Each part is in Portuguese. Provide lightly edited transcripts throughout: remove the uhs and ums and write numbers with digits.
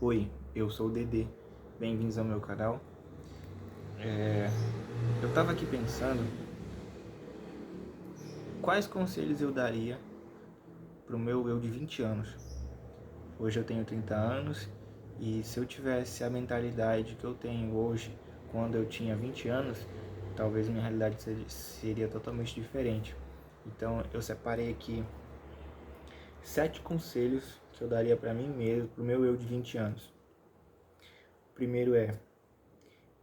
Oi, eu sou o Dedê, bem-vindos ao meu canal. Eu tava aqui pensando quais conselhos eu daria pro meu eu de 20 anos. Hoje eu tenho 30 anos e se eu tivesse a mentalidade que eu tenho hoje, quando eu tinha 20 anos, talvez minha realidade seria totalmente diferente. Então eu separei aqui 7 conselhos que eu daria para mim mesmo, pro meu eu de 20 anos. O primeiro é: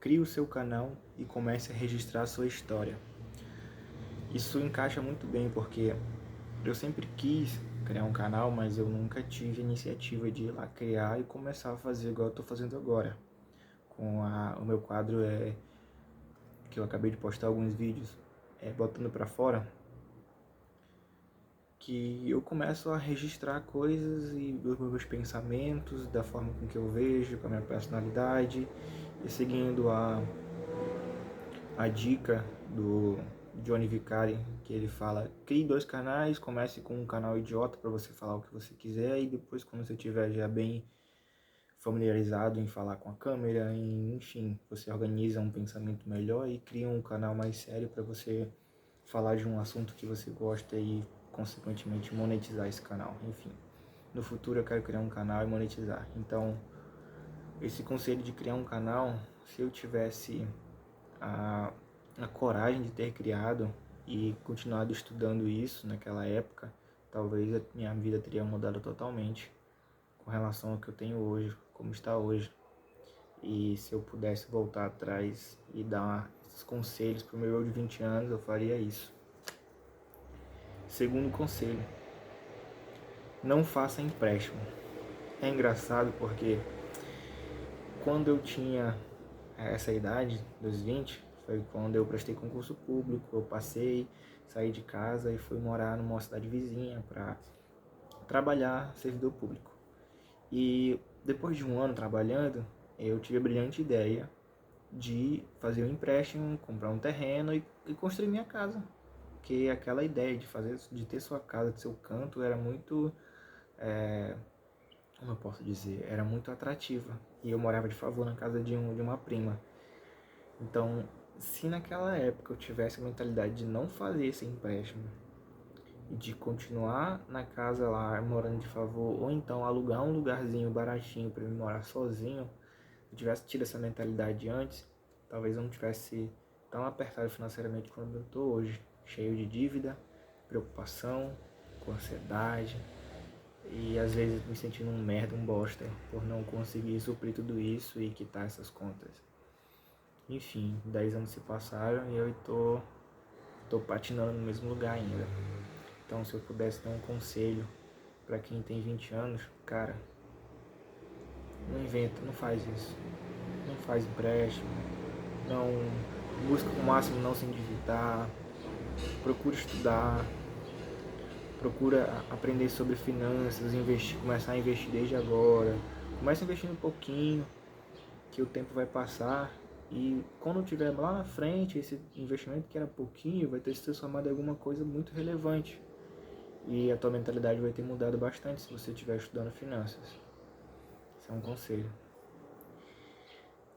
crie o seu canal e comece a registrar a sua história. Isso encaixa muito bem porque eu sempre quis criar um canal, mas eu nunca tive iniciativa de ir lá criar e começar a fazer igual eu tô fazendo agora. O meu quadro que eu acabei de postar alguns vídeos, botando pra fora, que eu começo a registrar coisas e os meus pensamentos, da forma com que eu vejo, com a minha personalidade, e seguindo a dica do Johnny Vicari, que ele fala: crie 2 canais, comece com um canal idiota para você falar o que você quiser, e depois, quando você estiver já bem familiarizado em falar com a câmera, enfim, você organiza um pensamento melhor e cria um canal mais sério para você falar de um assunto que você gosta e consequentemente monetizar esse canal. Enfim, no futuro eu quero criar um canal e monetizar. Então, esse conselho de criar um canal, se eu tivesse a, a coragem de ter criado e continuado estudando isso naquela época, talvez a minha vida teria mudado totalmente com relação ao que eu tenho hoje, como está hoje. E se eu pudesse voltar atrás e dar esses conselhos para o meu eu de 20 anos, eu faria isso. Segundo conselho: não faça empréstimo. É engraçado porque quando eu tinha essa idade, dos 20, foi quando eu prestei concurso público, eu passei, saí de casa e fui morar numa cidade vizinha para trabalhar servidor público. E depois de um ano trabalhando, eu tive a brilhante ideia de fazer um empréstimo, comprar um terreno e construir minha casa. Porque aquela ideia de ter sua casa, de seu canto, era muito, como eu posso dizer, era muito atrativa. E eu morava de favor na casa de uma prima. Então, se naquela época eu tivesse a mentalidade de não fazer esse empréstimo e de continuar na casa lá, morando de favor, ou então alugar um lugarzinho baratinho para eu morar sozinho, se eu tivesse tido essa mentalidade antes, talvez eu não tivesse tão apertado financeiramente quanto eu estou hoje, cheio de dívida, preocupação, com ansiedade e às vezes me sentindo um merda, um bosta, por não conseguir suprir tudo isso e quitar essas contas. Enfim, 10 anos se passaram e eu tô patinando no mesmo lugar ainda. Então, se eu pudesse dar um conselho para quem tem 20 anos, cara, não inventa, não faz isso. Não faz empréstimo, não busca o máximo não se endividar, procura estudar, procura aprender sobre finanças, investir, começar a investir desde agora. Começa investindo um pouquinho, que o tempo vai passar e quando tiver lá na frente, esse investimento que era pouquinho vai ter se transformado em alguma coisa muito relevante. E a tua mentalidade vai ter mudado bastante se você estiver estudando finanças. Esse é um conselho.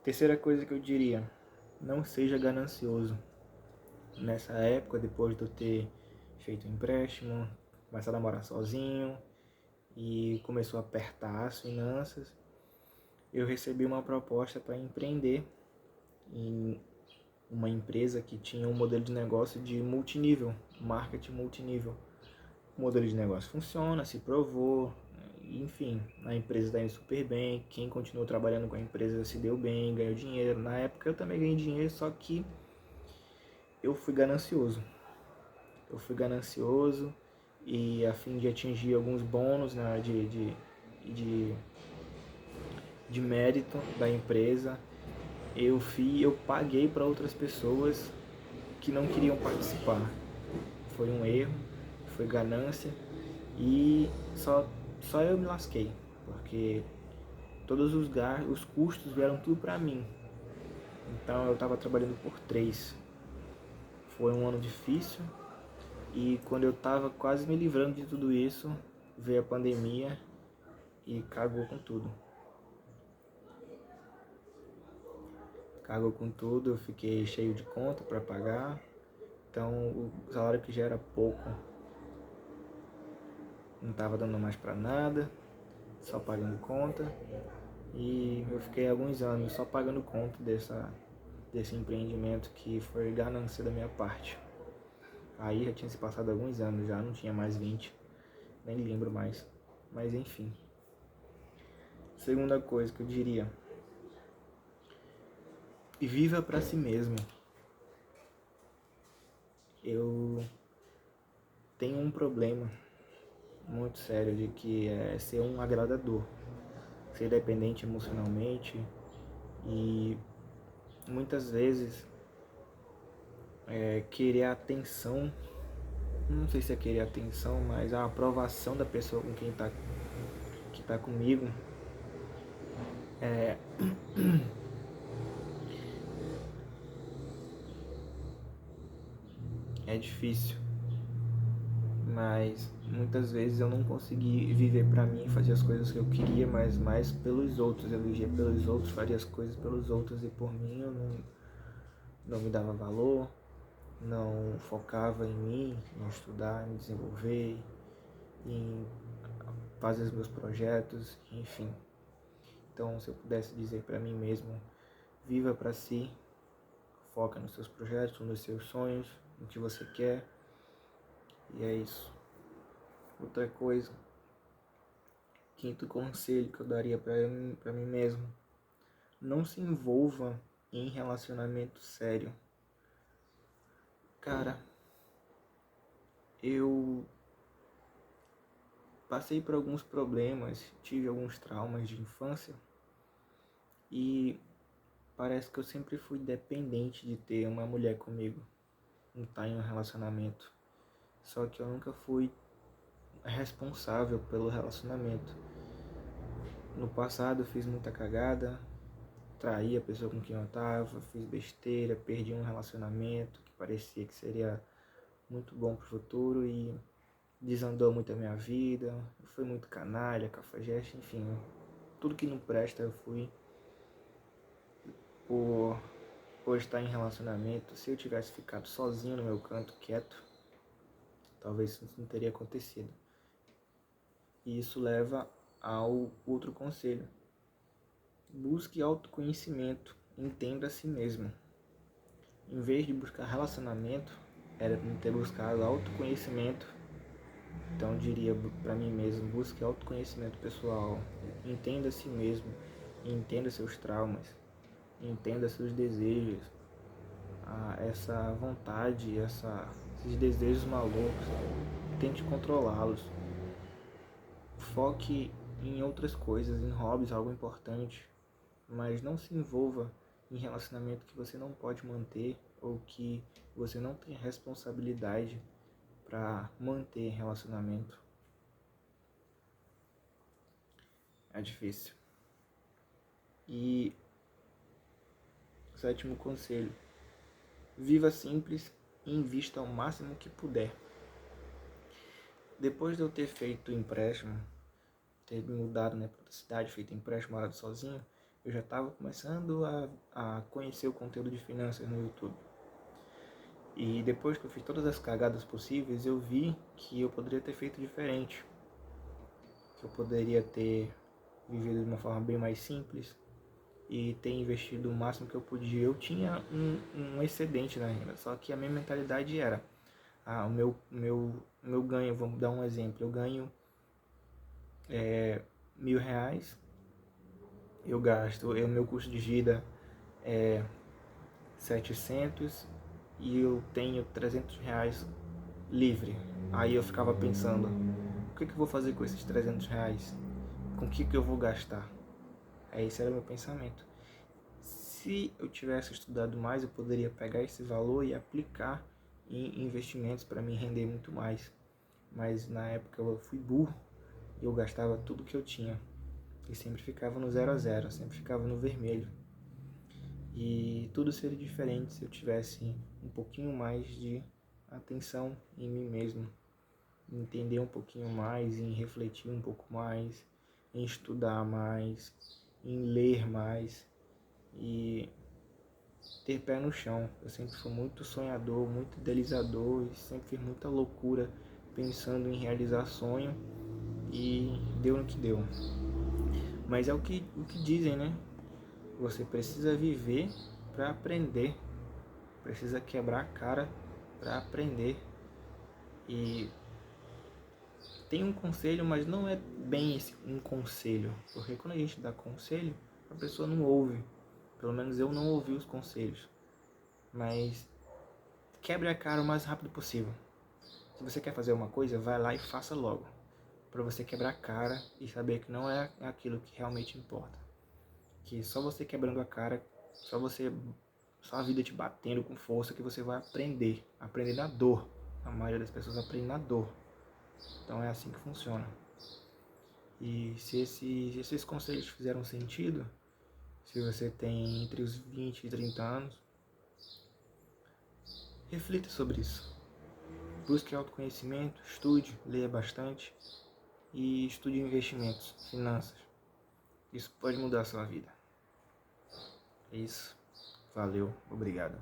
Terceira coisa que eu diria: não seja ganancioso. Nessa época, depois de eu ter feito um empréstimo, começado a morar sozinho e começou a apertar as finanças, eu recebi uma proposta para empreender em uma empresa que tinha um modelo de negócio de multinível, marketing multinível. O modelo de negócio funciona, se provou, enfim, a empresa está indo super bem, quem continuou trabalhando com a empresa se deu bem, ganhou dinheiro. Na época eu também ganhei dinheiro, só que eu fui ganancioso. E a fim de atingir alguns bônus na área de mérito da empresa, eu paguei para outras pessoas que não queriam participar. Foi um erro, foi ganância e só eu me lasquei, porque todos os custos vieram tudo para mim. Então eu estava trabalhando por 3. Foi um ano difícil e quando eu estava quase me livrando de tudo isso, veio a pandemia e cagou com tudo. Cagou com tudo, eu fiquei cheio de conta para pagar. Então o salário que já era pouco não estava dando mais para nada, só pagando conta. E eu fiquei alguns anos só pagando conta desse empreendimento que foi ganância da minha parte. Aí já tinha se passado alguns anos, já não tinha mais 20, nem lembro mais. Mas enfim. Segunda coisa que eu diria: viva para si mesmo. Eu tenho um problema muito sério de que é ser um agradador, ser dependente emocionalmente e muitas vezes querer a atenção, não sei se é querer atenção, mas a aprovação da pessoa com quem que tá comigo. É difícil, mas muitas vezes eu não consegui viver pra mim, fazer as coisas que eu queria, mas mais pelos outros. Eu vivia pelos outros, faria as coisas pelos outros e por mim eu não me dava valor, não focava em mim, em estudar, em desenvolver, em fazer os meus projetos, enfim. Então, se eu pudesse dizer pra mim mesmo: viva pra si, foca nos seus projetos, nos seus sonhos, no que você quer. E é isso. Outra coisa, quinto conselho que eu daria pra mim mesmo: não se envolva em relacionamento sério. Cara, eu passei por alguns problemas, tive alguns traumas de infância e parece que eu sempre fui dependente de ter uma mulher comigo, não estar em um relacionamento. Só que eu nunca fui responsável pelo relacionamento. No passado eu fiz muita cagada, traí a pessoa com quem eu tava, fiz besteira, perdi um relacionamento que parecia que seria muito bom pro futuro e desandou muito a minha vida. Eu fui muito canalha, cafajeste, enfim, tudo que não presta eu fui por estar em relacionamento. Se eu tivesse ficado sozinho no meu canto, quieto, talvez isso não teria acontecido. E isso leva ao outro conselho: busque autoconhecimento, entenda a si mesmo. Em vez de buscar relacionamento, era para ter buscado autoconhecimento. Então eu diria para mim mesmo: busque autoconhecimento pessoal, entenda a si mesmo, entenda seus traumas, entenda seus desejos, essa vontade, esses desejos malucos, tente controlá-los. Foque em outras coisas, em hobbies, algo importante, mas não se envolva em relacionamento que você não pode manter ou que você não tem responsabilidade para manter relacionamento. É difícil. E o sétimo conselho: viva simples e invista ao máximo que puder. Depois de eu ter feito o empréstimo, ter me mudado, para outra cidade, feito empréstimo, morado sozinho, eu já estava começando a conhecer o conteúdo de finanças no YouTube. E depois que eu fiz todas as cagadas possíveis, eu vi que eu poderia ter feito diferente. Que eu poderia ter vivido de uma forma bem mais simples e ter investido o máximo que eu podia. Eu tinha um excedente na renda, só que a minha mentalidade era: o meu ganho, vamos dar um exemplo, eu ganho R$ 1.000, eu gasto, meu custo de vida é 700 e eu tenho R$ 300 livre. Aí eu ficava pensando: o que eu vou fazer com esses R$ 300? Com o que eu vou gastar? Esse era o meu pensamento. Se eu tivesse estudado mais, eu poderia pegar esse valor e aplicar em investimentos para me render muito mais. Mas na época eu fui burro e eu gastava tudo que eu tinha. E sempre ficava no 0 a 0, sempre ficava no vermelho. E tudo seria diferente se eu tivesse um pouquinho mais de atenção em mim mesmo, em entender um pouquinho mais, em refletir um pouco mais, em estudar mais, em ler mais. E ter pé no chão. Eu sempre fui muito sonhador, muito idealizador e sempre fiz muita loucura pensando em realizar sonho e deu no que deu. Mas é o que dizem, né? Você precisa viver para aprender, precisa quebrar a cara para aprender. E tem um conselho, mas não é bem um conselho, porque quando a gente dá conselho, a pessoa não ouve. Pelo menos eu não ouvi os conselhos. Mas quebre a cara o mais rápido possível. Se você quer fazer uma coisa, vai lá e faça logo, para você quebrar a cara e saber que não é aquilo que realmente importa. Que só você quebrando a cara, só a vida te batendo com força que você vai aprender na dor. A maioria das pessoas aprende na dor. Então é assim que funciona. E se esses conselhos fizeram sentido, se você tem entre os 20 e 30 anos, reflita sobre isso. Busque autoconhecimento, estude, leia bastante e estude investimentos, finanças. Isso pode mudar a sua vida. É isso. Valeu, obrigado.